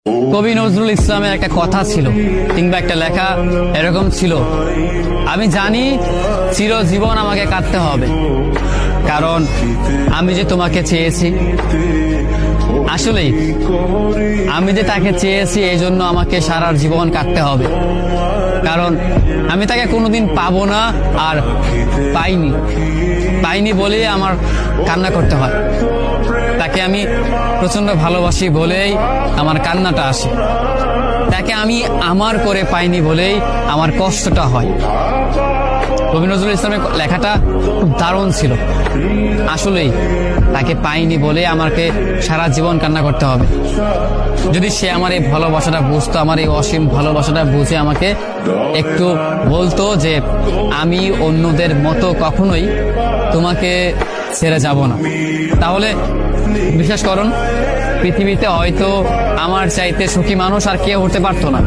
কবি নজরুল ইসলামের একটা কথা ছিল কিংবা একটা লেখা এরকম ছিল, আমি জানি চিরজীবন আমাকে কাঁদতে হবে, কারণ আমি যে তোমাকে চেয়েছি। আসলেই আমি যে তাকে চেয়েছি এই জন্য আমাকে সারা জীবন কাটতে হবে, কারণ আমি তাকে কোনোদিন পাবো না, আর পাইনি বলেই আমার কান্না করতে হয়। তাকে আমি প্রচন্ড ভালোবাসি বলেই আমার কান্নাটা আসে, তাকে আমি আমার করে পাইনি বলেই আমার কষ্টটা হয়। কবি নজরুল ইসলামের লেখাটা খুব দারুণ ছিল। আসলেই তাকে পাইনি বলে আমাকে সারা জীবন কান্না করতে হবে। যদি সে আমার এই ভালোবাসাটা বুঝতো, আমার এই অসীম ভালোবাসাটা বুঝে আমাকে একটু বলতো যে আমি অন্যদের মতো কখনোই তোমাকে ছেড়ে যাব না, তাহলে বিশ্বাস করুন পৃথিবীতে হয়তো আমার চাইতে সুখী মানুষ আর কেউ হতে পারতো না।